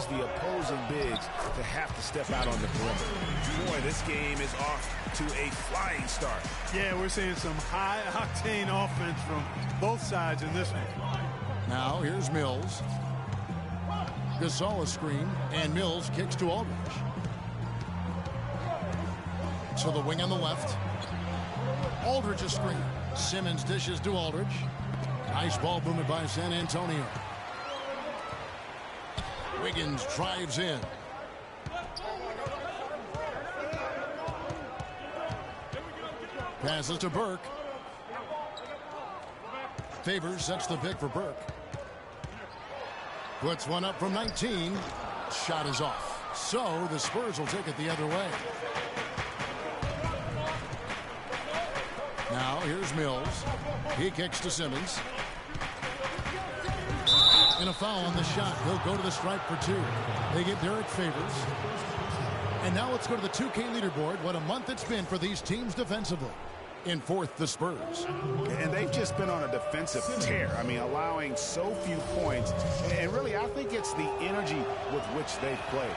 cause the opposing bigs to have to step out on the perimeter. Boy, this game is off to a flying start. Yeah, we're seeing some high-octane offense from both sides in this one. Now here's Mills. Gasol a screen, and Mills kicks to Aldridge. To the wing on the left. Aldridge a screen. Simmons dishes to Aldridge. Nice ball movement by San Antonio. Wiggins drives in. Passes to Burke. Favors sets the pick for Burke. Puts one up from 19. Shot is off. So the Spurs will take it the other way. Now here's Mills. He kicks to Simmons. And a foul on the shot. He'll go to the stripe for two. They get Derek Favors. And now let's go to the 2K leaderboard. What a month it's been for these teams defensively. In fourth, the Spurs. And they've just been on a defensive tear. I mean, allowing so few points. And really, I think it's the energy with which they've played.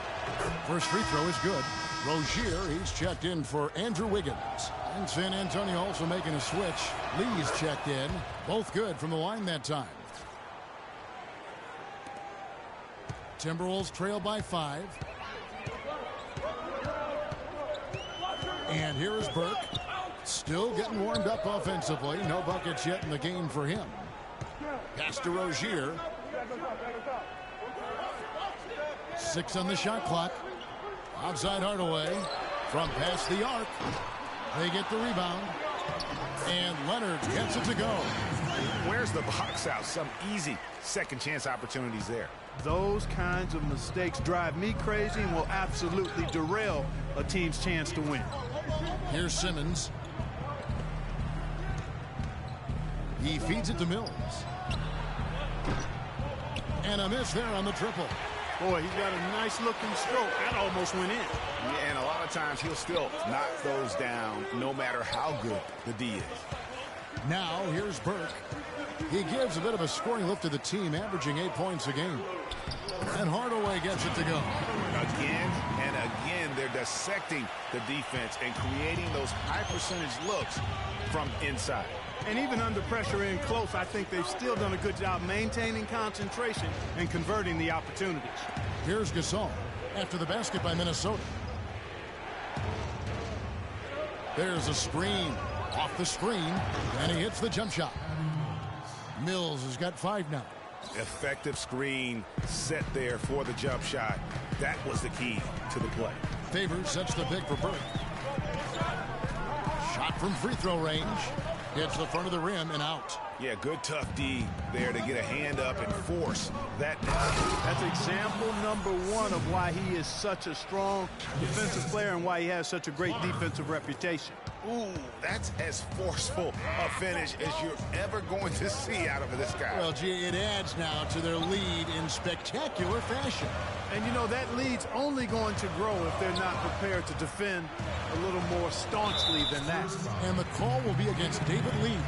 First free throw is good. Rozier, he's checked in for Andrew Wiggins. And San Antonio also making a switch. Lee's checked in. Both good from the line that time. Timberwolves trail by 5. And here is Burke. Still getting warmed up offensively. No buckets yet in the game for him. Pass to Rozier. 6 on the shot clock. Outside Hardaway. From past the arc. They get the rebound. And Leonard gets it to go. Where's the box out? Some easy second chance opportunities there. Those kinds of mistakes drive me crazy and will absolutely derail a team's chance to win. Here's Simmons. He feeds it to Mills. And a miss there on the triple. Boy, he's got a nice looking stroke. That almost went in. Yeah, and a lot of times he'll still knock those down no matter how good the D is. Now here's Burke. He gives a bit of a scoring lift to the team, averaging 8 points a game. And Hardaway gets it to go. Again and again, they're dissecting the defense and creating those high percentage looks from inside. And even under pressure in close, I think they've still done a good job maintaining concentration and converting the opportunities. Here's Gasol after the basket by Minnesota. There's a screen. Off the screen, and he hits the jump shot. Mills has got 5 now. Effective screen set there for the jump shot. That was the key to the play. Favors sets the pick for Burke. Shot from free throw range. Hits the front of the rim and out. Yeah, good tough D there to get a hand up and force that. That's example number 1 of why he is such a strong defensive player and why he has such a great defensive reputation. Ooh, that's as forceful a finish as you're ever going to see out of this guy. Well, gee, it adds now to their lead in spectacular fashion. And, you know, that lead's only going to grow if they're not prepared to defend a little more staunchly than that. And the call will be against David Lee.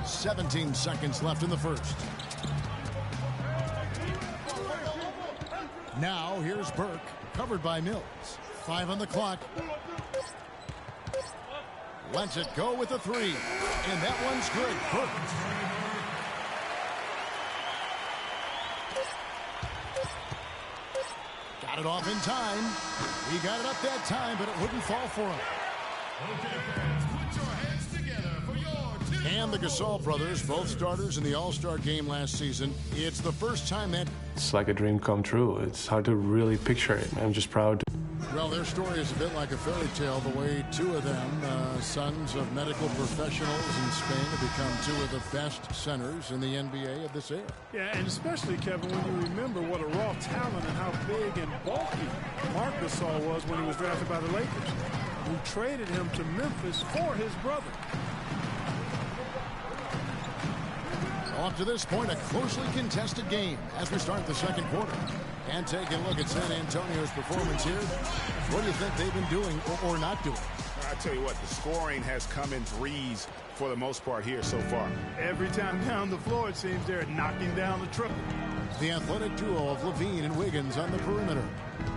"17 seconds left in the first. Now here's Burke, covered by Mills. 5 on the clock. Lets it go with a 3. And that one's good. Burke. Got it off in time. He got it up that time, but it wouldn't fall for him. Okay, fans, put your hands together for your team. And the Gasol brothers, both starters in the All-Star game last season. It's the first time that... It's like a dream come true. It's hard to really picture it. I'm just proud. Well, their story is a bit like a fairy tale, the way 2 of them, sons of medical professionals in Spain, have become 2 of the best centers in the NBA of this era. Yeah, and especially, Kevin, when you remember what a raw talent and how big and bulky Marc Gasol was when he was drafted by the Lakers, who traded him to Memphis for his brother. Up to this point, a closely contested game as we start the second quarter. And taking a look at San Antonio's performance here, what do you think they've been doing or not doing? I tell you what, the scoring has come in threes for the most part here so far. Every time down the floor, it seems they're knocking down the triple. The athletic duo of Levine and Wiggins on the perimeter.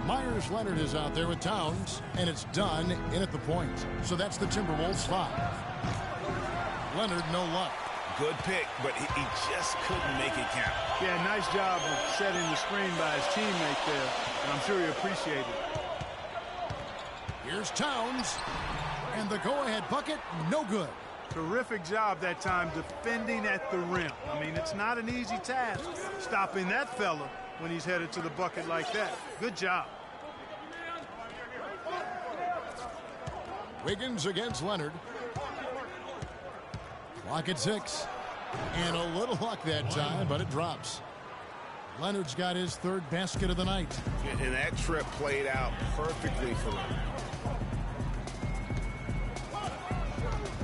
Myers Leonard is out there with Towns, and it's done in at the point. So that's the Timberwolves 5. Leonard, no luck. Good pick, but he just couldn't make it count. Yeah, nice job of setting the screen by his teammate there, and I'm sure he appreciated it. Here's Towns, and the go-ahead bucket, no good. Terrific job that time defending at the rim. I mean, it's not an easy task stopping that fella when he's headed to the bucket like that. Good job. Wiggins against Leonard. Clock at 6. And a little luck that time, but it drops. Leonard's got his third basket of the night. And that trip played out perfectly for him.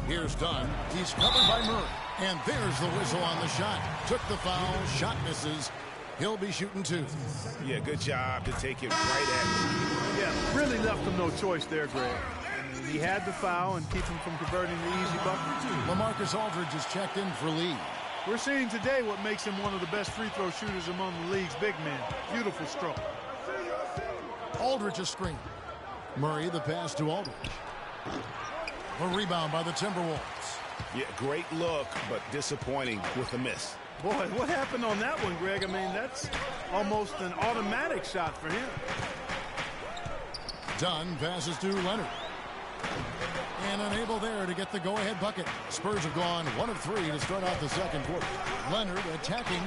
Here's Dunn. He's covered by Murray. And there's the whistle on the shot. Took the foul. Shot misses. He'll be shooting 2. Yeah, good job to take it right at him. Yeah, really left him no choice there, Greg. He had the foul and keep him from converting the easy bucket. LaMarcus Aldridge is checked in for Lee. We're seeing today what makes him one of the best free throw shooters among the league's big men. Beautiful stroke. Aldridge a screen. Murray the pass to Aldridge. A rebound by the Timberwolves. Yeah, great look, but disappointing with the miss. Boy, what happened on that one, Greg? I mean, that's almost an automatic shot for him. Dunn passes to Leonard. And unable there to get the go-ahead bucket. Spurs have gone 1 of 3 to start out the second quarter. Leonard attacking.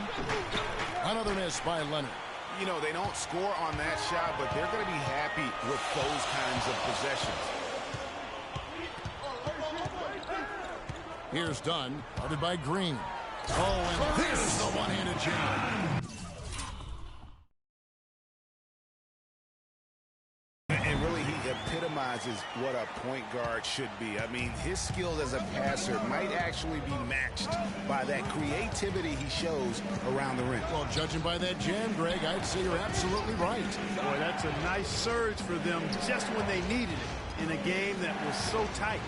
Another miss by Leonard. You know, they don't score on that shot, but they're going to be happy with those kinds of possessions. Here's Dunn, guarded by Green. Oh, and there's the one-handed jam. And really, he epitomizes what a point guard should be. I mean, his skills as a passer might actually be matched by that creativity he shows around the rim. Well, judging by that jam, Greg, I'd say you're absolutely right. Boy, that's a nice surge for them just when they needed it in a game that was so tight.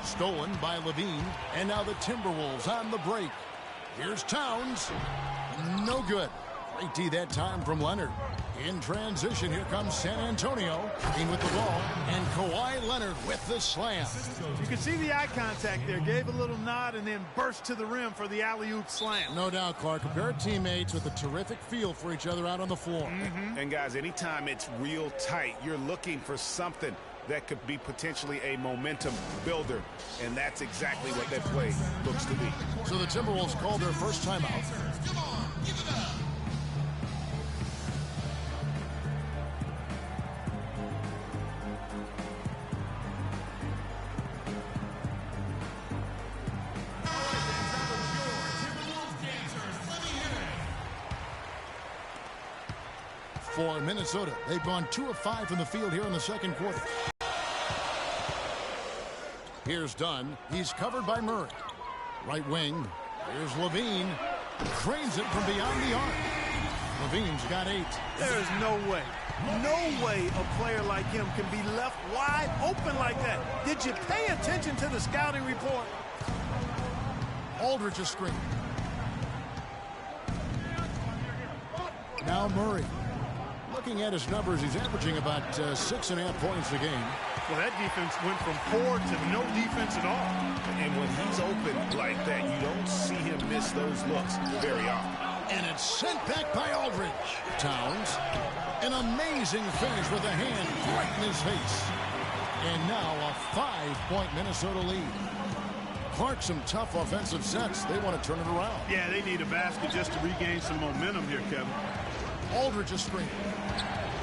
Stolen by Levine, and now the Timberwolves on the break. Here's Towns. No good. Great D that time from Leonard. In transition, here comes San Antonio. In with the ball, and Kawhi Leonard with the slam. You can see the eye contact there. Gave a little nod and then burst to the rim for the alley-oop slam. No doubt, Clark. A pair of teammates with a terrific feel for each other out on the floor. And guys, anytime it's real tight, you're looking for something that could be potentially a momentum builder, and that's exactly what that play looks to be. So the Timberwolves called their first timeout. Come on, give it up. 4 Minnesota. They've gone 2 of 5 from the field here in the second quarter. Here's Dunn. He's covered by Murray. Right wing. Here's Levine. Cranes it from beyond the arc. Levine's got 8. There is no way a player like him can be left wide open like that. Did you pay attention to the scouting report? Aldridge a screen. Now Murray. Looking at his numbers, he's averaging about 6.5 points a game. Well, that defense went from poor to no defense at all. And when he's open like that, you don't see him miss those looks very often. And it's sent back by Aldridge. Towns, an amazing finish with a hand right in his face. And now a 5-point Minnesota lead. Clark, some tough offensive sets. They want to turn it around. Yeah, they need a basket just to regain some momentum here, Kevin. Aldridge a screen.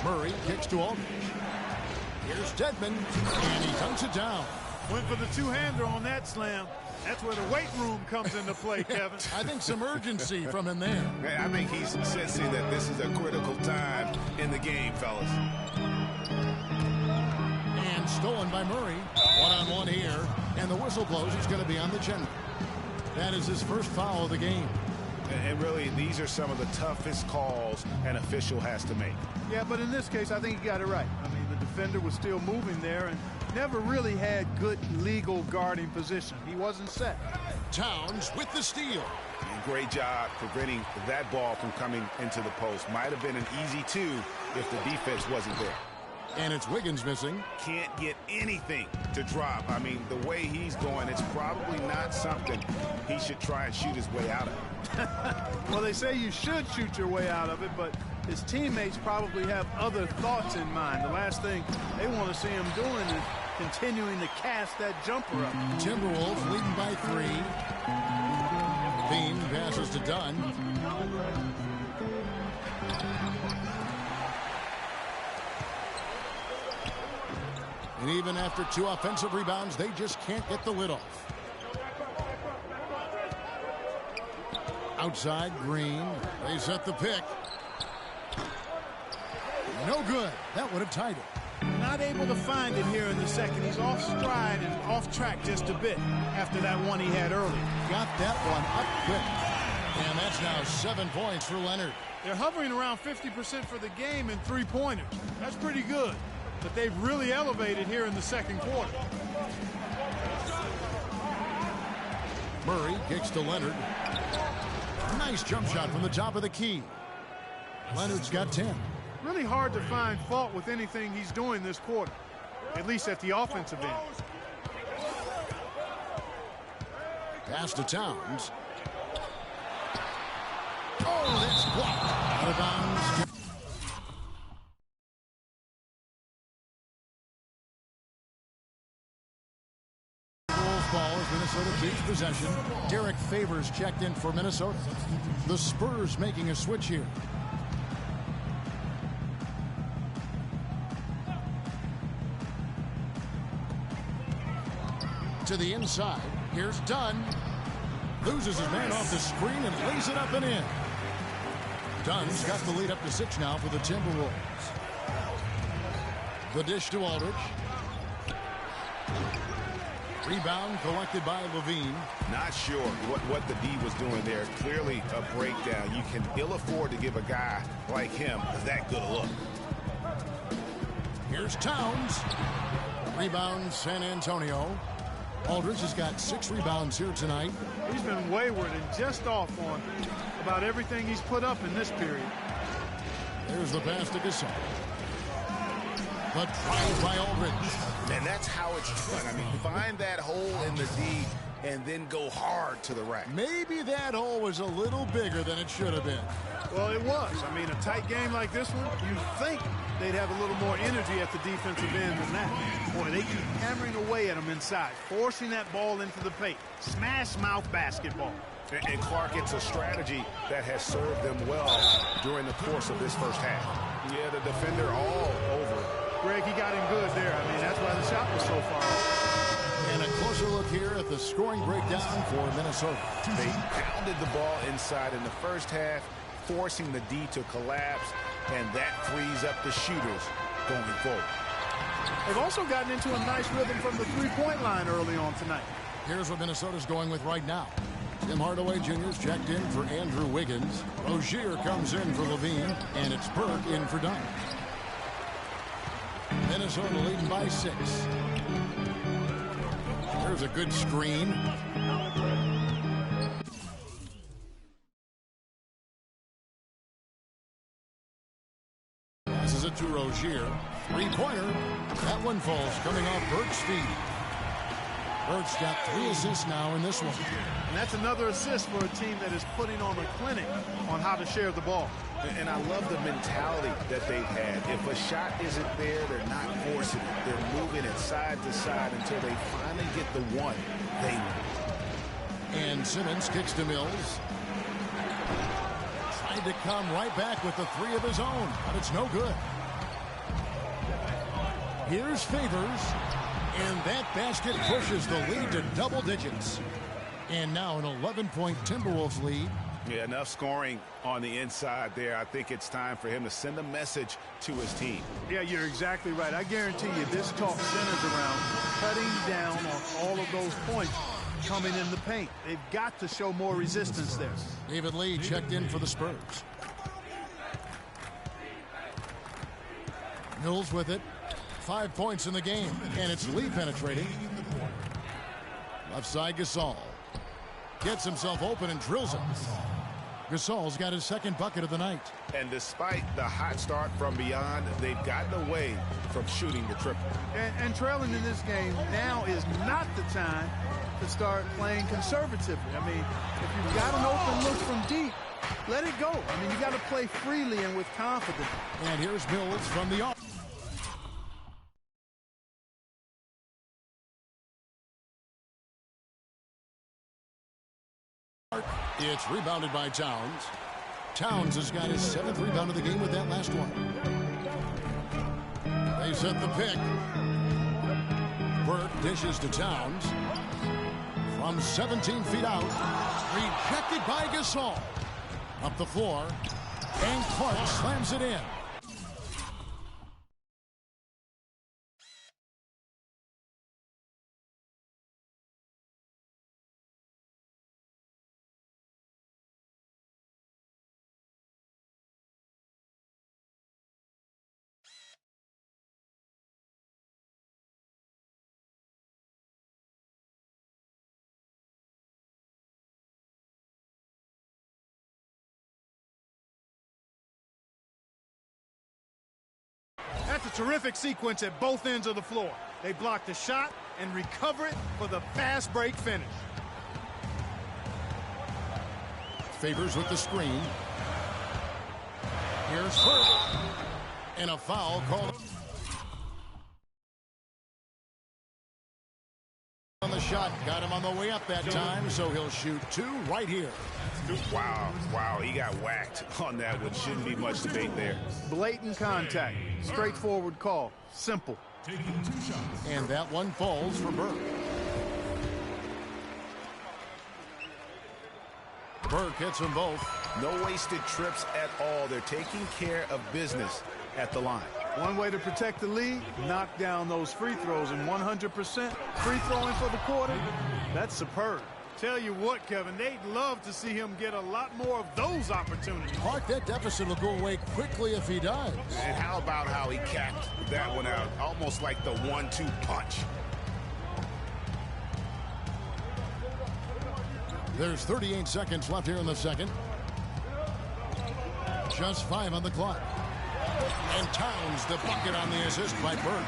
Murray kicks to Aldridge. Here's Dedmon, and he dunks it down. Went for the two-hander on that slam. That's where the weight room comes into play, Kevin. I think some urgency from him there. I think he's sensing that this is a critical time in the game, fellas. And stolen by Murray. One-on-one here, and the whistle blows. He's going to be on the general. That is his first foul of the game. And really, these are some of the toughest calls an official has to make. Yeah, but in this case, I think he got it right. I mean, the defender was still moving there and never really had good legal guarding position. He wasn't set. Towns with the steal. And great job preventing that ball from coming into the post. Might have been an easy two if the defense wasn't there. And it's Wiggins missing. Can't get anything to drop. I mean, the way he's going, it's probably not something he should try and shoot his way out of. Well, they say you should shoot your way out of it, but his teammates probably have other thoughts in mind. The last thing they want to see him doing is continuing to cast that jumper up. Timberwolves leading by 3. Bean passes to Dunn. And even after 2 offensive rebounds, they just can't get the lid off. Outside, Green. They set the pick. No good. That would have tied it. Not able to find it here in the second. He's off stride and off track just a bit after that one he had earlier. Got that one up quick. And that's now 7 points for Leonard. They're hovering around 50% for the game in three-pointers. That's pretty good. But they've really elevated here in the second quarter. Murray kicks to Leonard. Nice jump shot from the top of the key. Leonard's got 10. Really hard to find fault with anything he's doing this quarter, at least at the offensive end. Pass to Towns. Oh, that's blocked. Out of bounds. Ball as Minnesota keeps possession. Derek Favors checked in for Minnesota. The Spurs making a switch here. To the inside. Here's Dunn. Loses his man off the screen and lays it up and in. Dunn's got the lead up to 6 now for the Timberwolves. The dish to Aldridge. Rebound collected by Levine. Not sure what the D was doing there. Clearly a breakdown. You can ill afford to give a guy like him that good a look. Here's Towns. Rebound San Antonio. Aldridge has got 6 rebounds here tonight. He's been wayward and just off on about everything he's put up in this period. There's the pass to Gasol. The drive by Aldridge. And that's how it's done. I mean, find that hole in the D and then go hard to the rack. Maybe that hole was a little bigger than it should have been. Well, it was. I mean, a tight game like this one, you'd think they'd have a little more energy at the defensive end than that. Boy, they keep hammering away at them inside, forcing that ball into the paint. Smash mouth basketball. And Clark, it's a strategy that has served them well during the course of this first half. Yeah, the defender all over. Greg, he got him good there. I mean, that's why the shot was so far off. And a closer look here at the scoring breakdown for Minnesota. They pounded the ball inside in the first half, forcing the D to collapse, and that frees up the shooters going forward. They've also gotten into a nice rhythm from the three-point line early on tonight. Here's what Minnesota's going with right now. Tim Hardaway Jr.'s checked in for Andrew Wiggins. Rozier comes in for Levine, and it's Burke in for Dunn. Minnesota leading by 6. There's a good screen. Passes it to Rozier. Three-pointer. That one falls coming off Burke's feet. Burke's got 3 assists now in this one. And that's another assist for a team that is putting on a clinic on how to share the ball. And I love the mentality that they've had. If a shot isn't there, they're not forcing it. They're moving it side to side until they finally get the one they want. And Simmons kicks to Mills. Tried to come right back with the 3 of his own, but it's no good. Here's Favors. And that basket pushes the lead to double digits. And now an 11-point Timberwolves lead. Yeah, enough scoring on the inside there. I think it's time for him to send a message to his team. Yeah, you're exactly right. I guarantee you this talk centers around cutting down on all of those points coming in the paint. They've got to show more resistance there. David Lee checked in for the Spurs. Mills with it. 5 points in the game, and it's Lee penetrating. Left side, Gasol. Gets himself open and drills it. Gasol's got his second bucket of the night. And despite the hot start from beyond, they've gotten away from shooting the triple. And trailing in this game now is not the time to start playing conservatively. I mean, if you've got an open look from deep, let it go. I mean, you got to play freely and with confidence. And here's Mills from the off. It's rebounded by Towns. Towns has got his 7th rebound of the game with that last one. They set the pick. Burke dishes to Towns. From 17 feet out. Rejected by Gasol. Up the floor. And Clark slams it in. That's a terrific sequence at both ends of the floor. They block the shot and recover it for the fast break finish. Favors with the screen. Here's Burke. And a foul called on the shot. Got him on the way up that time, so he'll shoot 2 right here. Wow, he got whacked on that one. Shouldn't be much debate there. Blatant contact. Straightforward call. Simple. And that one falls for Burke. Burke hits them both. No wasted trips at all. They're taking care of business at the line. One way to protect the lead, knock down those free throws, and 100% free throwing for the quarter, that's superb. Tell you what, Kevin, they'd love to see him get a lot more of those opportunities. Clark, that deficit will go away quickly if he does. And how about how he capped that one out, almost like the 1-2 punch. There's 38 seconds left here in the second. Just 5 on the clock. And Towns the bucket on the assist by Burke.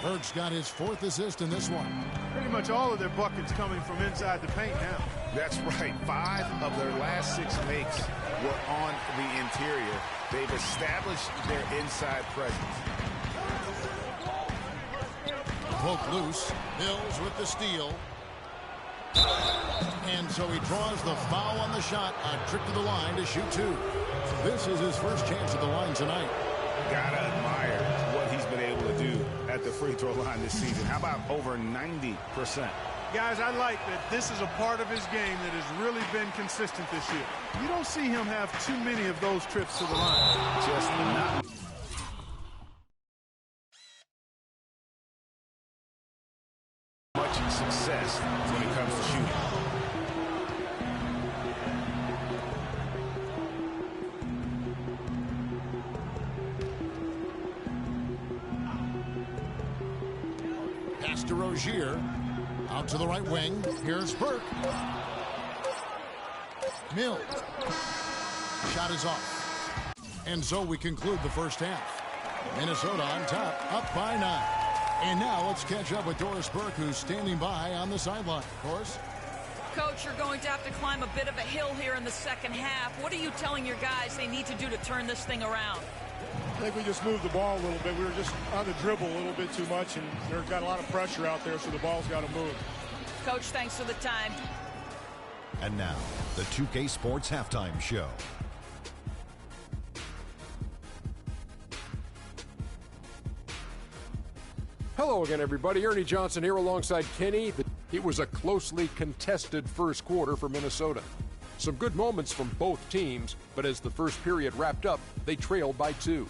Burke's got his 4th assist in this one. Pretty much all of their buckets coming from inside the paint now. That's right. 5 of their last 6 makes were on the interior. They've established their inside presence. Poke loose. Mills with the steal. And so he draws the foul on the shot. A trip to the line to shoot 2. This is his first chance at the line tonight. Gotta admire what he's been able to do at the free throw line this season. How about over 90%? Guys, I like that this is a part of his game that has really been consistent this year. You don't see him have too many of those trips to the line. Just not. Much success when it comes to shooting. Pass to Rozier. Out to the right wing. Here's Burke. Mills. Shot is off. And so we conclude the first half. Minnesota on top, up by 9. And now let's catch up with Doris Burke, who's standing by on the sideline. Doris? Coach, you're going to have to climb a bit of a hill here in the second half. What are you telling your guys they need to do to turn this thing around? I think we just moved the ball a little bit. We were just on the dribble a little bit too much, and they've got a lot of pressure out there, so the ball's got to move. Coach, thanks for the time. And now, the 2K Sports Halftime Show. Hello again, everybody. Ernie Johnson here alongside Kenny. It was a closely contested first quarter for Minnesota. Some good moments from both teams, but as the first period wrapped up, they trailed by 2.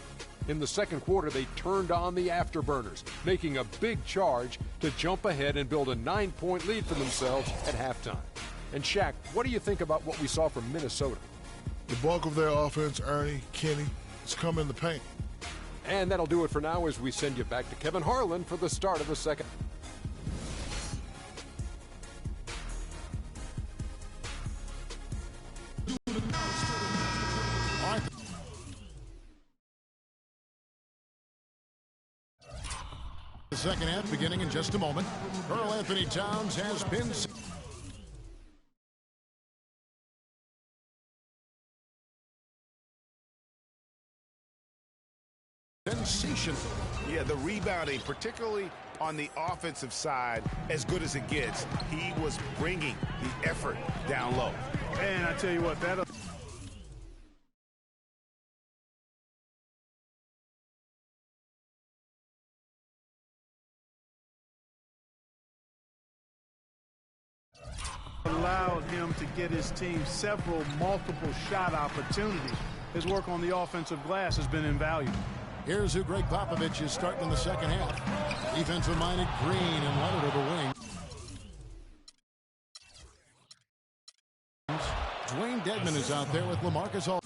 In the second quarter, they turned on the afterburners, making a big charge to jump ahead and build a 9-point lead for themselves at halftime. And Shaq, what do you think about what we saw from Minnesota? The bulk of their offense, Ernie, Kenny, has come in the paint. And that'll do it for now as we send you back to Kevin Harlan for the start of the second. The second half beginning in just a moment. Karl Anthony Towns has been sensational. Yeah, the rebounding, particularly on the offensive side, as good as it gets. He was bringing the effort down low. And I tell you what, that allowed him to get his team several multiple shot opportunities. His work on the offensive glass has been invaluable. Here's who Greg Popovich is starting in the second half. Defensive-minded Green and Leonard over wing. Dwayne Dedmon is out there with LaMarcus Aldridge.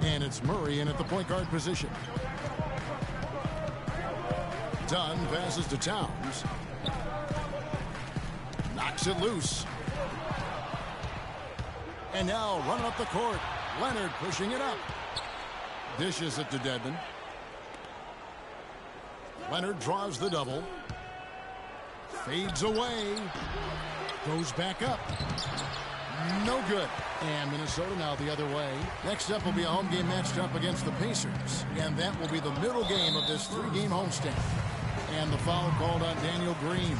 And it's Murray in at the point guard position. Dunn passes to Towns. Knocks it loose. And now running up the court. Leonard pushing it up. Dishes it to Dedmon. Leonard draws the double. Fades away. Goes back up. No good. And Minnesota now the other way. Next up will be a home game matched up against the Pacers. And that will be the middle game of this three-game homestand. And the foul called on Daniel Green.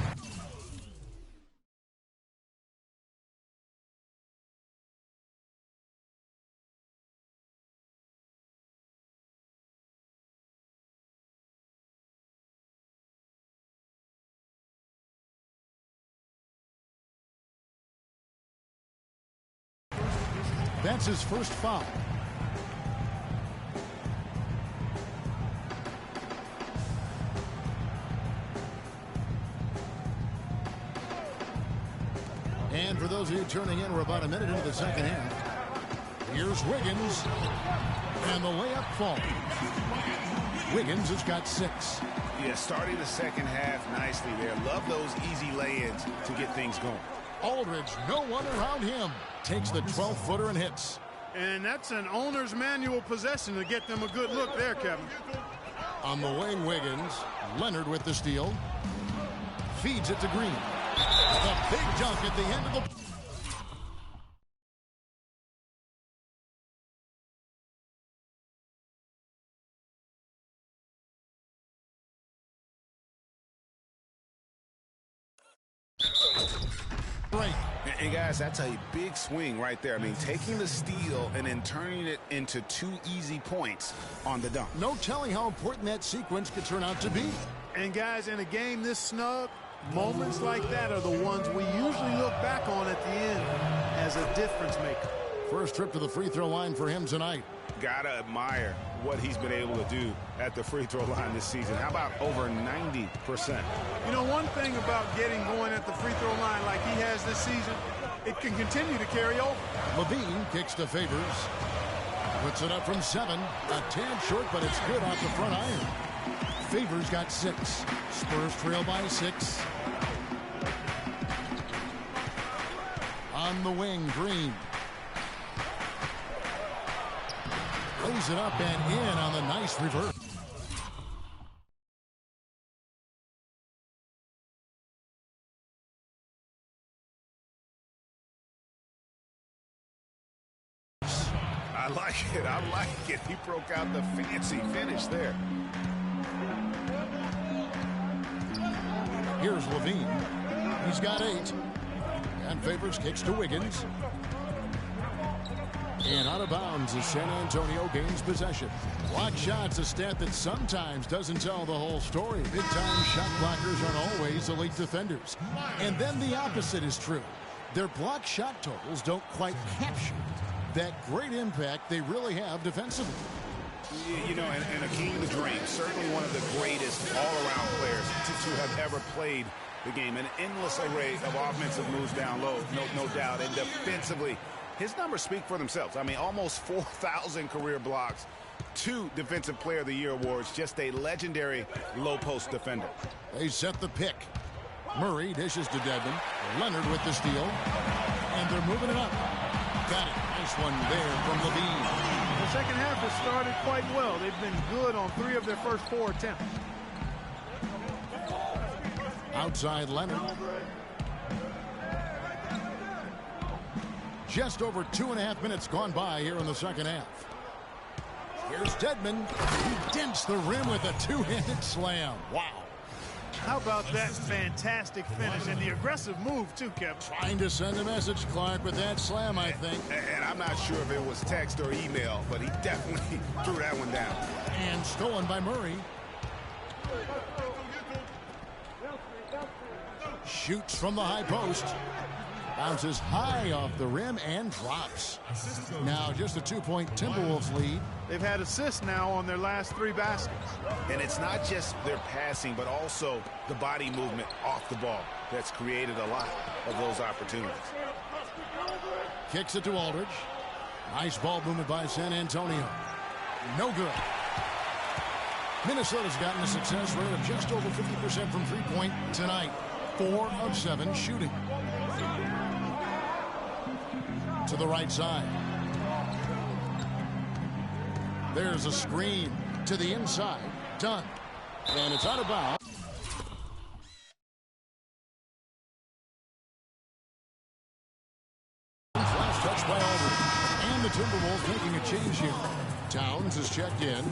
That's his first foul. And for those of you turning in, we're about a minute into the second half. Here's Wiggins. And the layup falls. Wiggins has got 6. Yeah, starting the second half nicely there. Love those easy lay-ins to get things going. Aldridge, no one around him. Takes the 12-footer and hits. And that's an owner's manual possession to get them a good look there, Kevin. On the wing, Wiggins. Leonard with the steal. Feeds it to Green. A big dunk at the end of the... Right. And guys, that's a big swing right there. I mean, taking the steal and then turning it into 2 easy points on the dunk. No telling how important that sequence could turn out to be. And guys, in a game this snug, moments like that are the ones we usually look back on at the end as a difference maker. First trip to the free throw line for him tonight. Gotta admire what he's been able to do at the free throw line this season. How about over 90%? You know, one thing about getting going at the free throw line like he has this season, it can continue to carry over. Levine kicks to Favors. Puts it up from 7. A tad short, but it's good off the front iron. Favors got 6. Spurs trail by 6. On the wing, Green. Lays it up and in on the nice reverse. I like it. I like it. He broke out the fancy finish there. Here's Levine. He's got 8. And Favors kicks to Wiggins. And out of bounds as San Antonio gains possession. Block shots, a stat that sometimes doesn't tell the whole story. Big-time shot blockers aren't always elite defenders. And then the opposite is true. Their block shot totals don't quite capture that great impact they really have defensively. You know, and Akeem the Dream, certainly one of the greatest all-around players to have ever played the game. An endless array of offensive moves down low, no doubt. And defensively, his numbers speak for themselves. I mean, almost 4,000 career blocks, 2 Defensive Player of the Year awards, just a legendary low-post defender. They set the pick. Murray dishes to Dedmon. Leonard with the steal. And they're moving it up. Got it. Nice one there from Levine. The second half has started quite well. They've been good on 3 of their first 4 attempts. Outside Leonard. Just over 2.5 minutes gone by here in the second half. Here's Dedmon. He dents the rim with a 2-handed slam. Wow. How about that fantastic finish and the aggressive move, too, Kevin? Trying to send a message, Clark, with that slam, I think. And I'm not sure if it was text or email, but he definitely threw that one down. And stolen by Murray. Shoots from the high post. Bounces high off the rim and drops. Now just a 2-point Timberwolves lead. They've had assists now on their last 3 baskets. And it's not just their passing, but also the body movement off the ball that's created a lot of those opportunities. Kicks it to Aldridge. Nice ball movement by San Antonio. No good. Minnesota's gotten a success rate of just over 50% from three-point tonight. 4 of 7 shooting. To the right side. There's a screen to the inside. Done. And it's out of bounds. Last touch by Aldridge. And the Timberwolves making a change here. Towns is checked in.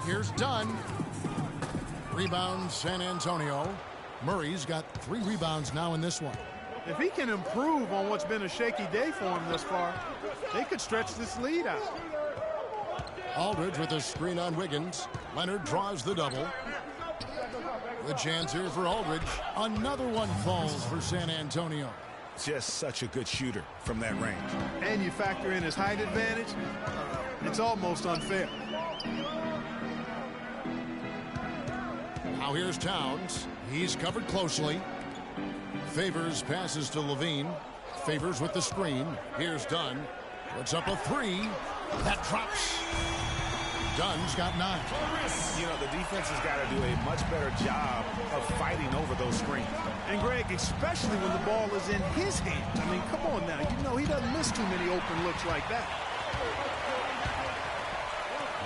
Here's Dunn. Rebound San Antonio. Murray's got 3 rebounds now in this one. If he can improve on what's been a shaky day for him thus far, they could stretch this lead out. Aldridge with a screen on Wiggins. Leonard draws the double. The chance here for Aldridge. Another one falls for San Antonio. Just such a good shooter from that range. And you factor in his height advantage, it's almost unfair. Now here's Towns. He's covered closely. Favors passes to Levine. Favors with the screen. Here's Dunn. Puts up a 3. That drops. Dunn's got 9. You know, the defense has got to do a much better job of fighting over those screens. And, Greg, especially when the ball is in his hands. I mean, come on now. You know he doesn't miss too many open looks like that.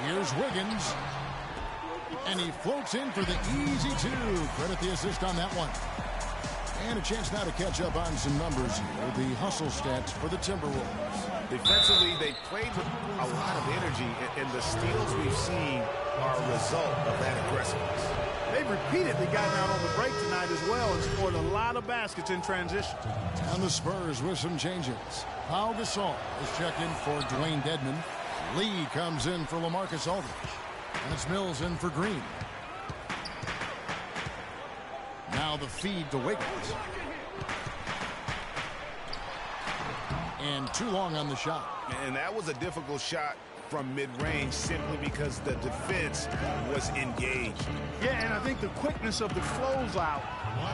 Here's Wiggins. And he floats in for the easy 2. Credit the assist on that one. And a chance now to catch up on some numbers here. The hustle stats for the Timberwolves. Defensively, they played with a lot of energy, and the steals we've seen are a result of that aggressiveness. They've repeatedly gotten out on the break tonight as well and scored a lot of baskets in transition. And the Spurs with some changes. Pau Gasol is checked in for Dwayne Dedmon. Lee comes in for LaMarcus Aldridge. And it's Mills in for Green. Now the feed to Wiggins. And too long on the shot. And that was a difficult shot from mid-range simply because the defense was engaged. Yeah, and I think the quickness of the closeout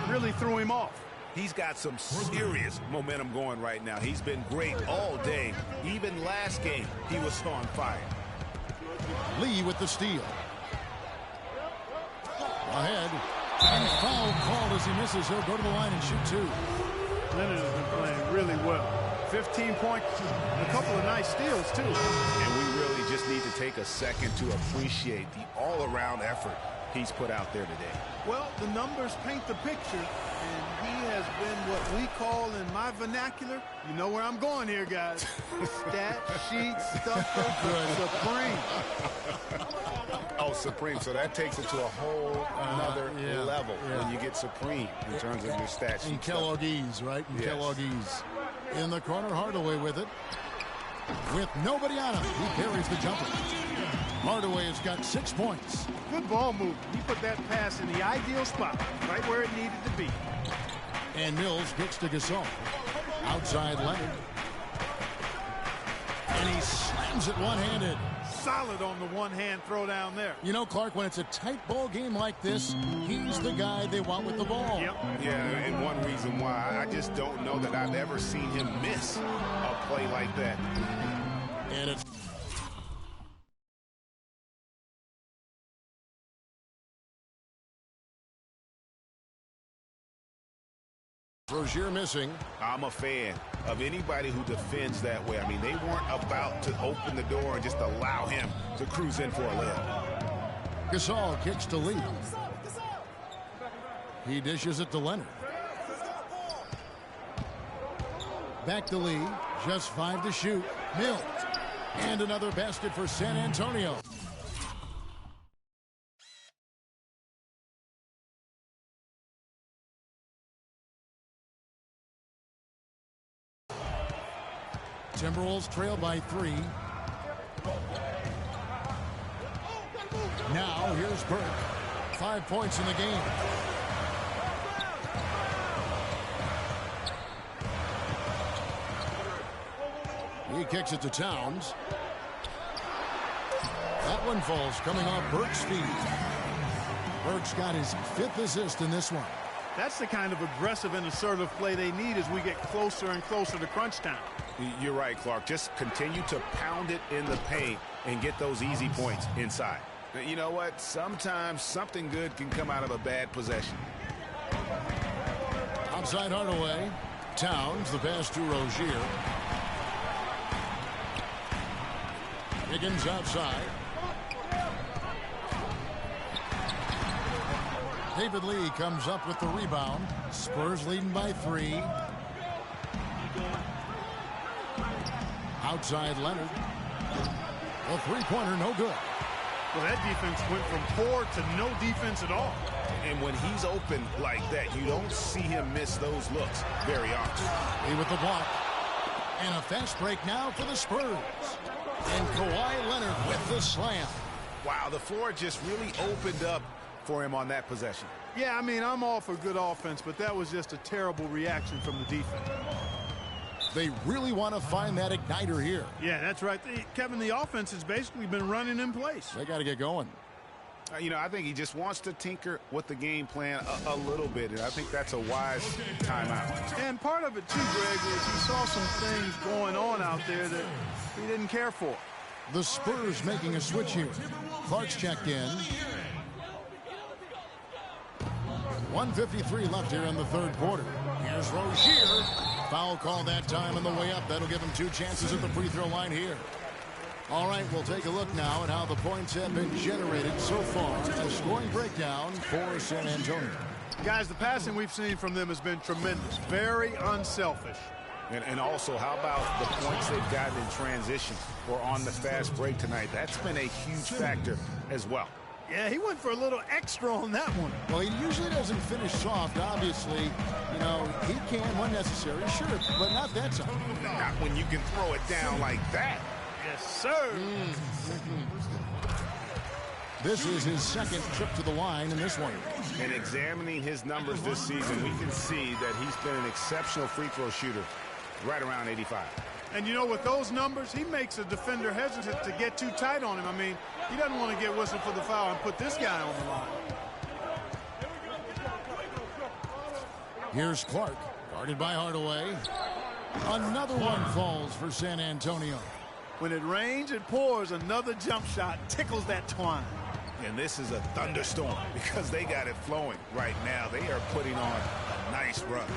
really threw him off. He's got some serious momentum going right now. He's been great all day. Even last game, he was on fire. Lee with the steal. Ahead. And foul called as he misses. He'll go to the line and shoot 2. Leonard has been playing really well. 15 points, a couple of nice steals, too. And we really just need to take a second to appreciate the all-around effort he's put out there today. Well, the numbers paint the picture, and he has been what we call in my vernacular, you know where I'm going here, guys, stat sheet stuffer supreme. Oh, supreme. So that takes it to a whole another level when you get supreme in terms of your stats. And Kelloggese, right? And Kelloggese. In the corner, Hardaway with it. With nobody on him, he carries the jumper. Hardaway has got 6 points. Good ball movement. He put that pass in the ideal spot, right where it needed to be. And Mills gets to Gasol. Outside Leonard. And he slams it one-handed. Solid on the one-hand throw down there. You know, Clark, when it's a tight ball game like this, he's the guy they want with the ball. Yep. Yeah, and one reason why I just don't know that I've ever seen him miss a play like that. And it's Rozier missing. I'm a fan of anybody who defends that way. I mean, they weren't about to open the door and just allow him to cruise in for a layup. Gasol kicks to Lee. He dishes it to Leonard. Back to Lee. Just 5 to shoot. Mills. And another basket for San Antonio. Timberwolves trail by 3. Now here's Burke. 5 points in the game. He kicks it to Towns. That one falls coming off Burke's feet. Burke's got his 5th assist in this one. That's the kind of aggressive and assertive play they need as we get closer and closer to crunch time. You're right, Clark. Just continue to pound it in the paint and get those easy points inside. You know what? Sometimes something good can come out of a bad possession. Outside Hardaway. Towns, the pass to Rozier. Higgins outside. David Lee comes up with the rebound. Spurs leading by 3. Outside Leonard. A three-pointer, no good. Well, that defense went from poor to no defense at all. And when he's open like that, you don't see him miss those looks very often. Lee with the block. And a fast break now for the Spurs. And Kawhi Leonard with the slam. Wow, the floor just really opened up for him on that possession. Yeah, I mean, I'm all for good offense, but that was just a terrible reaction from the defense. They really want to find that igniter here. Yeah, that's right. Kevin, the offense has basically been running in place. They got to get going. You know, I think he just wants to tinker with the game plan a little bit, and I think that's a wise timeout. And part of it, too, Greg, is he saw some things going on out there that he didn't care for. The Spurs making a switch here. Clark's checked in. 1:53 left here in the third quarter. Here's Rozier. Foul call that time on the way up. That'll give him 2 chances at the free throw line here. All right, we'll take a look now at how the points have been generated so far. A scoring breakdown for San Antonio. Guys, the passing we've seen from them has been tremendous. Very unselfish. And also, how about the points they've gotten in transition or on the fast break tonight? That's been a huge factor as well. Yeah, he went for a little extra on that one. Well, he usually doesn't finish soft, obviously. You know, he can when necessary, sure, but not that time. Not when you can throw it down like that. Yes, sir. This is his second trip to the line in this one. And examining his numbers this season, we can see that he's been an exceptional free throw shooter, right around 85. And, you know, with those numbers, he makes a defender hesitant to get too tight on him. I mean, he doesn't want to get whistled for the foul and put this guy on the line. Here's Clark, guarded by Hardaway. Another one falls for San Antonio. When it rains, it pours. Another jump shot tickles that twine. And this is a thunderstorm because they got it flowing right now. They are putting on a nice run.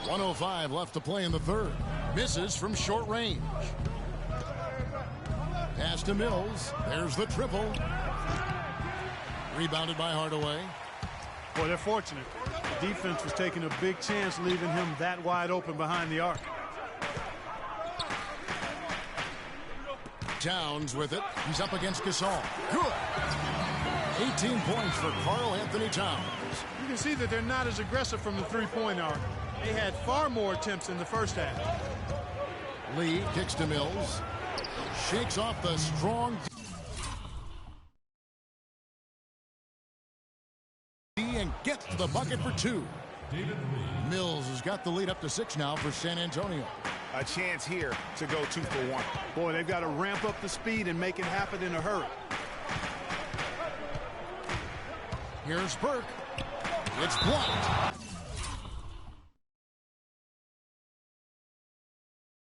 1:05 left to play in the third. Misses from short range. Pass to Mills. There's the triple. Rebounded by Hardaway. Boy, they're fortunate. The defense was taking a big chance leaving him that wide open behind the arc. Towns with it. He's up against Gasol. Good. 18 points for Karl Anthony Towns. You can see that they're not as aggressive from the three-point arc. They had far more attempts in the first half. Lee kicks to Mills. Shakes off the strong D and gets the bucket for two. Mills has got the lead up to 6 now for San Antonio. A chance here to go 2 for 1. Boy, they've got to ramp up the speed and make it happen in a hurry. Here's Burke. It's blocked.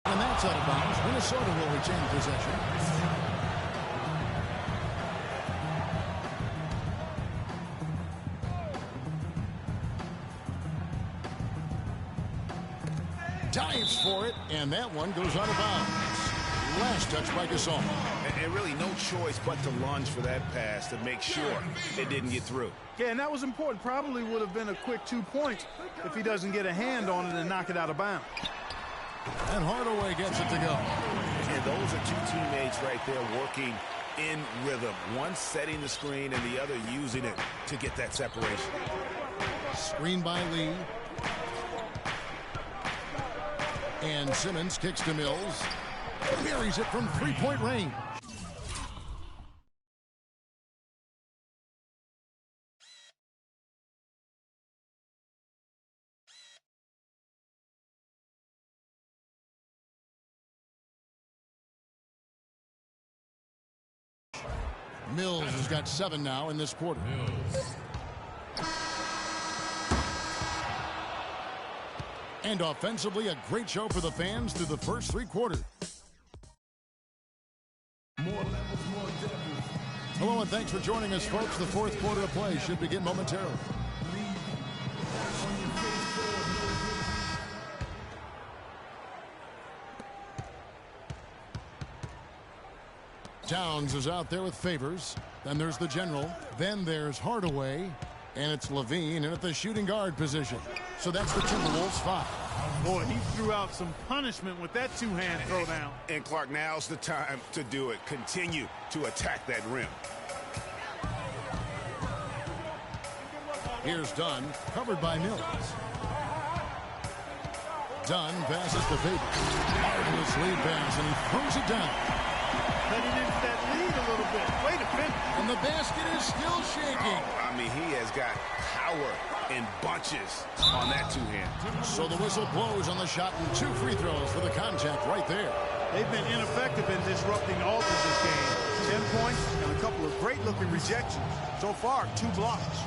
And that's out of bounds. Minnesota will retain possession. Dives for it, and that one goes out of bounds. Last touch by Gasol. And really no choice but to lunge for that pass to make sure it didn't get through. Yeah, and that was important. Probably would have been a quick 2 points if he doesn't get a hand on it and knock it out of bounds. And Hardaway gets it to go. And those are 2 teammates right there working in rhythm. One setting the screen and the other using it to get that separation. Screen by Lee. And Simmons kicks to Mills. Buries it from three-point range. Mills has got 7 now in this quarter. And offensively, a great show for the fans through the first 3 quarters. Hello and thanks for joining us, folks. The 4th quarter of play should begin momentarily. Towns is out there with Favors. Then there's the general. Then there's Hardaway. And it's Levine in at the shooting guard position. So that's the Timberwolves 5. Boy, he threw out some punishment with that 2-hand throwdown. And Clark, now's the time to do it. Continue to attack that rim. Here's Dunn, covered by Mills. Dunn passes to Favors. Marvelous lead pass, and he throws it down. Cutting into that lead a little bit. Way to finish. And the basket is still shaking. I mean, he has got power in bunches on that 2-hand. So the whistle blows on the shot and 2 free throws for the contact right there. They've been ineffective in disrupting Aldridge this game. 10 points and a couple of great-looking rejections. So far, 2 blocks.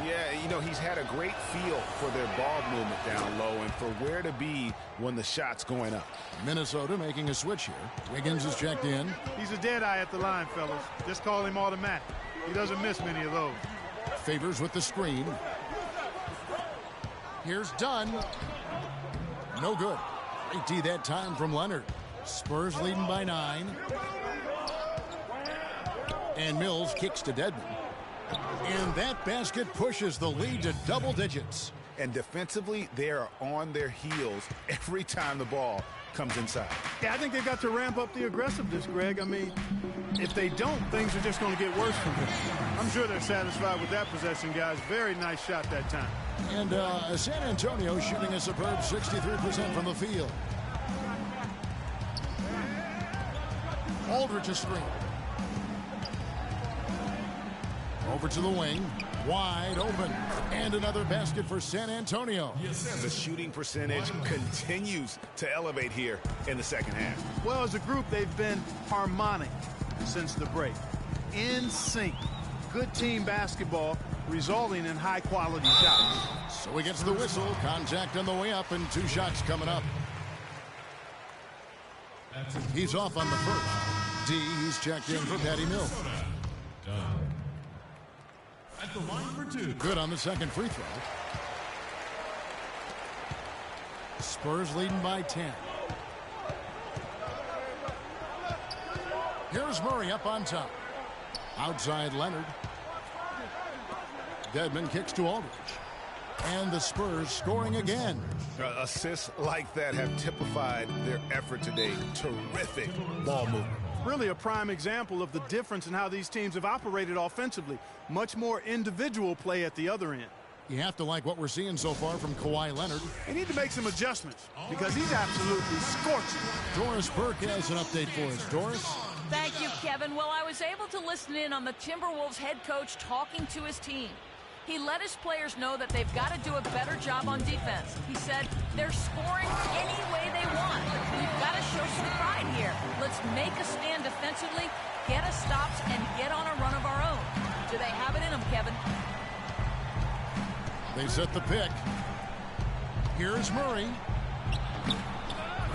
Yeah, you know, he's had a great feel for their ball movement down low and for where to be when the shot's going up. Minnesota making a switch here. Wiggins is checked in. He's a dead eye at the line, fellas. Just call him automatic. He doesn't miss many of those. Favors with the screen. Here's Dunn. No good. Great D that time from Leonard. Spurs leading by 9. And Mills kicks to Dedmon. And that basket pushes the lead to double digits. And defensively, they are on their heels every time the ball comes inside. Yeah, I think they've got to ramp up the aggressiveness, Greg. I mean, if they don't, things are just going to get worse from them. I'm sure they're satisfied with that possession, guys. Very nice shot that time. And San Antonio shooting a superb 63% from the field. Aldridge a screen. Over to the wing. Wide open. And another basket for San Antonio. The shooting percentage continues to elevate here in the second half. Well, as a group, they've been harmonic since the break. In sync. Good team basketball resulting in high-quality shots. So he gets the whistle. Contact on the way up and 2 shots coming up. He's off on the first. D, he's checked in for Patty Mills. At the line for 2. Good on the second free throw. Spurs leading by 10. Here's Murray up on top. Outside Leonard. Dedmon kicks to Aldridge. And the Spurs scoring again. Assists like that have typified their effort today. Terrific ball movement. Really a prime example of the difference in how these teams have operated offensively. Much more individual play at the other end. You have to like what we're seeing so far from Kawhi Leonard. They need to make some adjustments because he's absolutely scorching. Doris Burke has an update for us. Doris? Thank you, Kevin. Well, I was able to listen in on the Timberwolves head coach talking to his team. He let his players know that they've got to do a better job on defense. He said they're scoring any way they want. We've got to show some pride here. Let's make a stand defensively, get us stops, and get on a run of our own. Do they have it in them, Kevin? They set the pick. Here's Murray.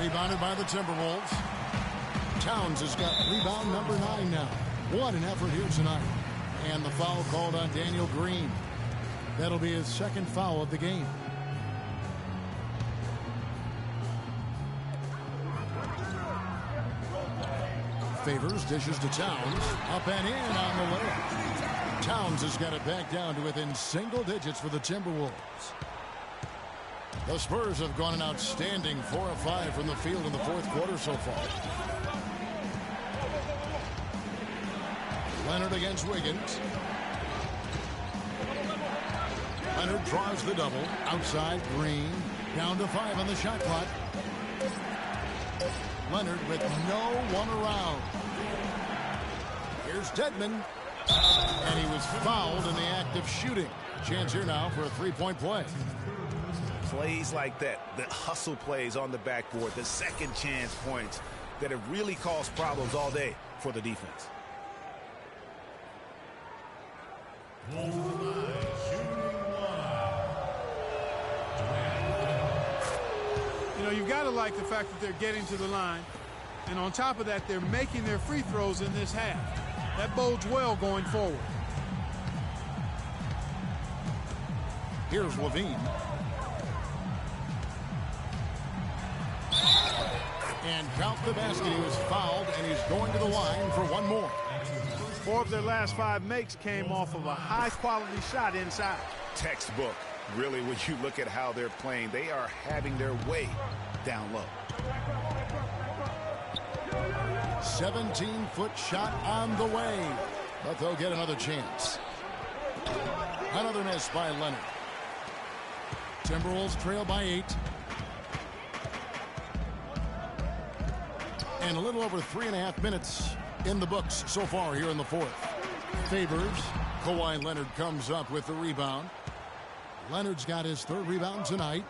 Rebounded by the Timberwolves. Towns has got rebound number 9 now. What an effort here tonight. And the foul called on Daniel Green. That'll be his second foul of the game. Favors dishes to Towns. Up and in on the layup. Towns has got it back down to within single digits for the Timberwolves. The Spurs have gone an outstanding 4 of 5 from the field in the fourth quarter so far. Leonard against Wiggins. Leonard draws the double. Outside, Green. Down to 5 on the shot clock. Leonard with no one around. Here's Dedmon. And he was fouled in the act of shooting. Chance here now for a three-point play. Plays like that, the hustle plays on the backboard, the second chance points that have really caused problems all day for the defense. You know, you've got to like the fact that they're getting to the line. And on top of that, they're making their free throws in this half. That bodes well going forward. Here's Levine. And count the basket. He was fouled, and he's going to the line for one more. 4 of their last 5 makes came off of a high-quality shot inside. Textbook. Really, when you look at how they're playing, they are having their way down low. 17-foot shot on the way. But they'll get another chance. Another miss by Leonard. Timberwolves trail by 8. And a little over 3.5 minutes in the books so far here in the fourth. Favors. Kawhi Leonard comes up with the rebound. Leonard's got his 3rd rebound tonight.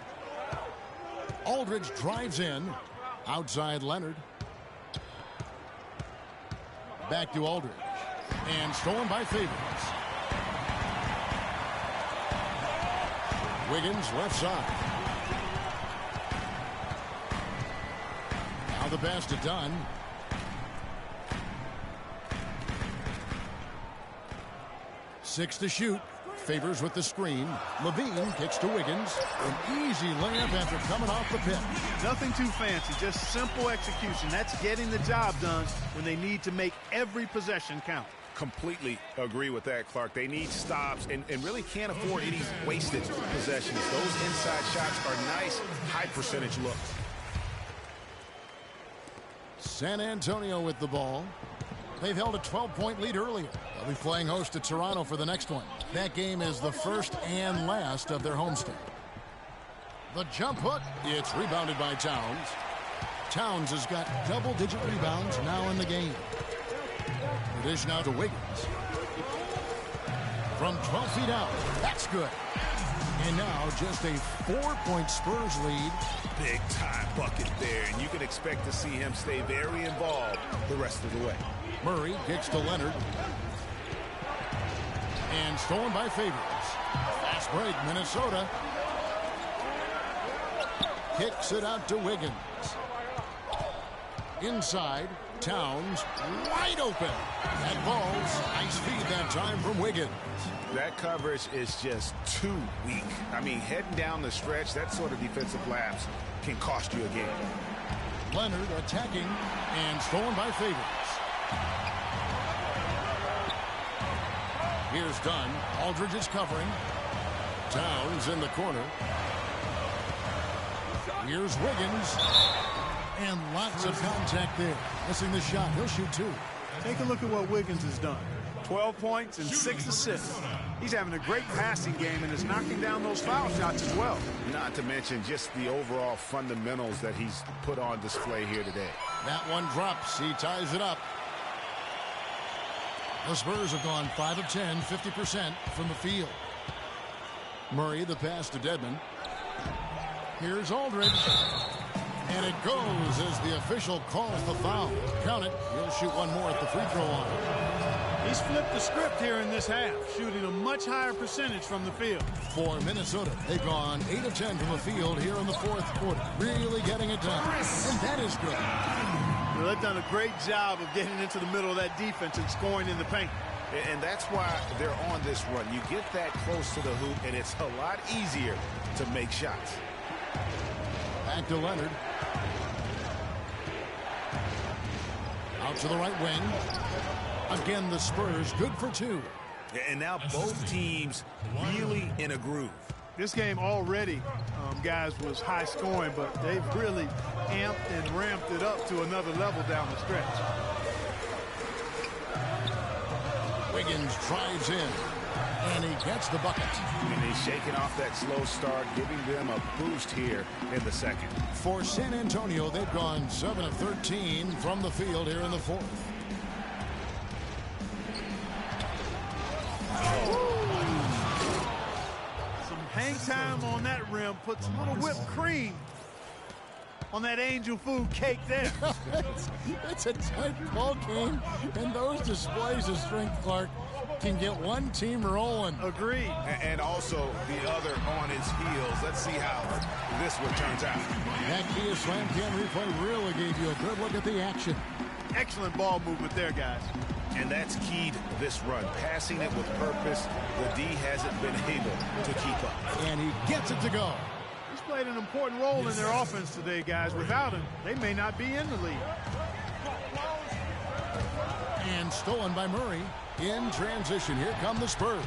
Aldridge drives in. Outside Leonard. Back to Aldridge. And stolen by Favors. Wiggins left side. Now the pass to Dunn. Six to shoot. Favors with the screen. Levine kicks to Wiggins. An easy layup after coming off the pitch. Nothing too fancy, just simple execution. That's getting the job done when they need to make every possession count. Completely agree with that, Clark. They need stops and really can't afford any wasted possessions. Those inside shots are nice, high-percentage looks. San Antonio with the ball. They've held a 12-point lead earlier. They'll be playing host to Toronto for the next one. That game is the first and last of their homestand. The jump hook. It's rebounded by Towns. Towns has got double-digit rebounds now in the game. The dish now to Wiggins. From 12 feet out. That's good. And now just a 4-point Spurs lead. Big-time bucket there, and you can expect to see him stay very involved the rest of the way. Murray kicks to Leonard. And stolen by Favors. Fast break, Minnesota. Kicks it out to Wiggins. Inside, Towns wide open. That ball's nice feed that time from Wiggins. That coverage is just too weak. I mean, heading down the stretch, that sort of defensive lapse can cost you a game. Leonard attacking and stolen by Favors. Here's Dunn. Aldridge is covering. Towns in the corner. Here's Wiggins. And lots of contact there. Missing the shot. He'll shoot 2. Take a look at what Wiggins has done. 12 points and 6 assists. He's having a great passing game and is knocking down those foul shots as well. Not to mention just the overall fundamentals that he's put on display here today. That one drops. He ties it up. The Spurs have gone 5 of 10, 50% from the field. Murray, the pass to Dedmon. Here's Aldridge. And it goes as the official calls the foul. Count it. He'll shoot one more at the free throw line. He's flipped the script here in this half, shooting a much higher percentage from the field. For Minnesota, they've gone 8 of 10 from the field here in the fourth quarter. Really getting it done. And that is good. Well, they've done a great job of getting into the middle of that defense and scoring in the paint. And that's why they're on this run. You get that close to the hoop, and it's a lot easier to make shots. Back to Leonard. Out to the right wing. Again, the Spurs good for 2. And now both teams really in a groove. This game already, guys, was high scoring, but they've really amped and ramped it up to another level down the stretch. Wiggins drives in, and he gets the bucket. And he's shaking off that slow start, giving them a boost here in the second. For San Antonio, they've gone 7 of 13 from the field here in the fourth. Some hang time on that rim puts a little whipped cream on that angel food cake there. It's a tight ball game, and those displays of strength, Clark, can get one team rolling. Agreed. And also the other on his heels. Let's see how this one turns out. That Kia Slam Cam replay really gave you a good look at the action. Excellent ball movement there, guys. And that's keyed this run. Passing it with purpose. The D hasn't been able to keep up. And he gets it to go. He's played an important role in their offense today, guys. Without him, they may not be in the lead. And stolen by Murray. In transition, here come the Spurs.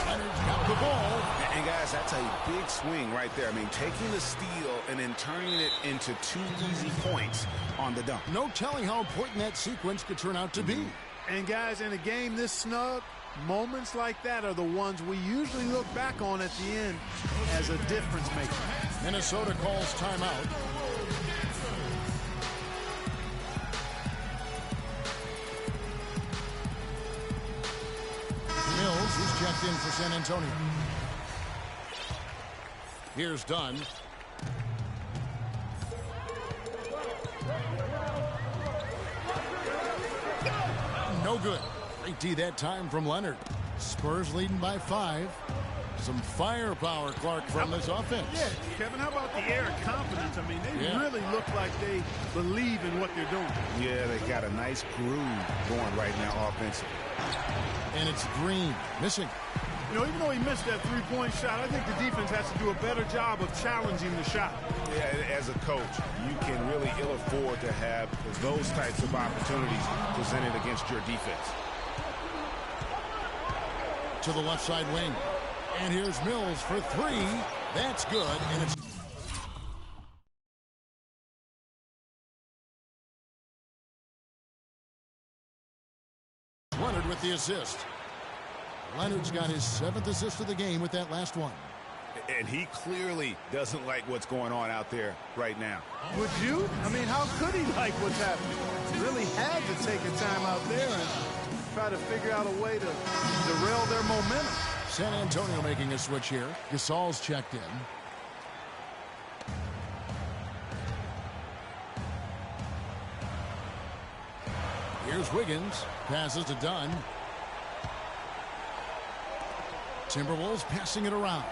Leonard's got the ball. And guys, that's a big swing right there. I mean, taking the steal and then turning it into 2 easy points on the dunk. No telling how important that sequence could turn out to be. And guys, in a game this snug, moments like that are the ones we usually look back on at the end as a difference maker. Minnesota calls timeout. Mills is checked in for San Antonio. Here's Dunn. No good. Great D that time from Leonard. Spurs leading by 5. Some firepower, Clark, from this offense. Yeah, Kevin, how about the air of confidence? I mean, they really look like they believe in what they're doing. Yeah, they got a nice groove going right now offensively. And it's Green missing. You know, even though he missed that three-point shot, I think the defense has to do a better job of challenging the shot. Yeah, as a coach, you can really ill afford to have those types of opportunities presented against your defense. To the left side wing. And here's Mills for 3. That's good. And it's Leonard with the assist. Leonard's got his 7th assist of the game with that last one. And he clearly doesn't like what's going on out there right now. Would you? I mean, how could he like what's happening? He really had to take a time out there and try to figure out a way to derail their momentum. San Antonio making a switch here. Gasol's checked in. Here's Wiggins. Passes to Dunn. Timberwolves passing it around.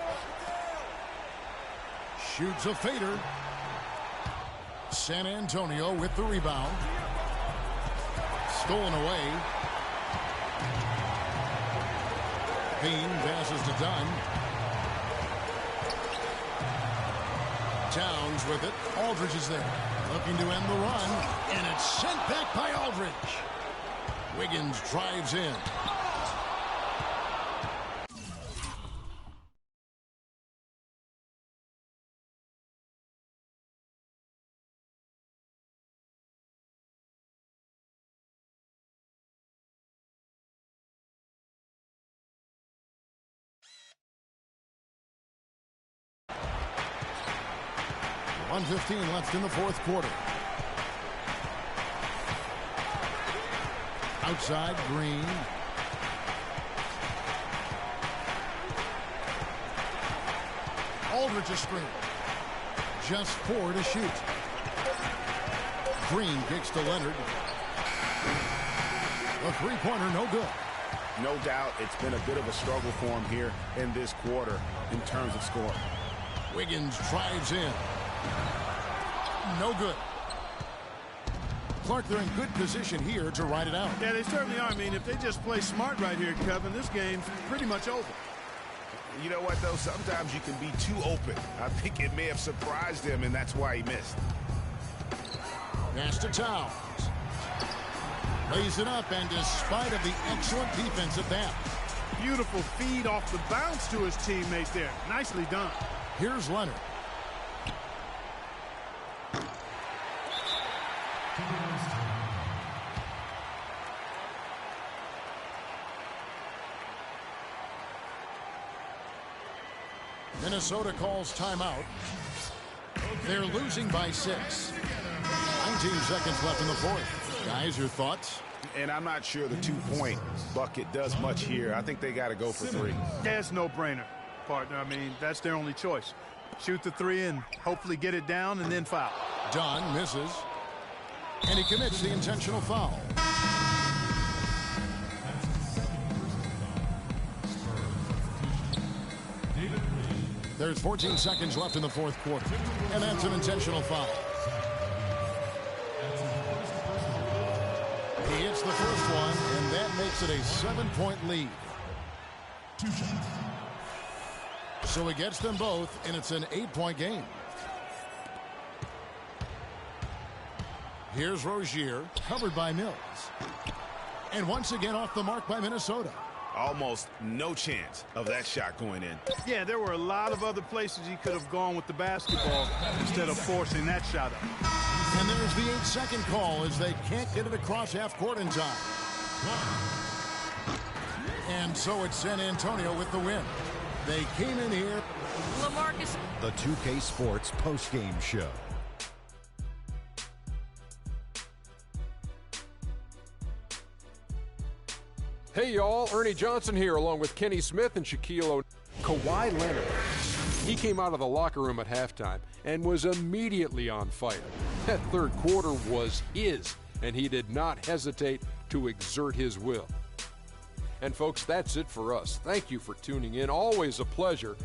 Shoots a fader. San Antonio with the rebound. Stolen away. Payne passes to Dunn. Towns with it. Aldridge is there. Looking to end the run. And it's sent back by Aldridge. Wiggins drives in. 1:15 left in the fourth quarter. Outside, Green. Aldridge's screen. Just 4 to shoot. Green kicks to Leonard. A three-pointer, no good. No doubt it's been a bit of a struggle for him here in this quarter in terms of scoring. Wiggins drives in. No good. Clark, they're in good position here to ride it out. Yeah, they certainly are. I mean, if they just play smart right here, Kevin, this game's pretty much over. You know what, though? Sometimes you can be too open. I think it may have surprised him, and that's why he missed. Pass to Towns. Lays it up, and despite of the excellent defense at that. Beautiful feed off the bounce to his teammate there. Nicely done. Here's Leonard. Minnesota calls timeout. They're losing by 6. 19 seconds left in the fourth. Guys, your thoughts? And I'm not sure the two-point bucket does much here. I think they got to go for 3. That's no-brainer, partner. I mean, that's their only choice. Shoot the 3 and hopefully get it down and then foul. Dunn misses. And he commits the intentional foul. There's 14 seconds left in the fourth quarter. And that's an intentional foul. He hits the first one, and that makes it a 7-point lead. 2 shots. So he gets them both, and it's an 8-point game. Here's Rozier, covered by Mills. And once again off the mark by Minnesota. Almost no chance of that shot going in. Yeah, there were a lot of other places he could have gone with the basketball instead of forcing that shot up. And there's the 8-second call as they can't get it across half court in time. And so it's San Antonio with the win. They came in here. LaMarcus. The 2K Sports postgame show. Hey, y'all. Ernie Johnson here, along with Kenny Smith and Shaquille O'Neal. Kawhi Leonard. He came out of the locker room at halftime and was immediately on fire. That third quarter was his, and he did not hesitate to exert his will. And, folks, that's it for us. Thank you for tuning in. Always a pleasure.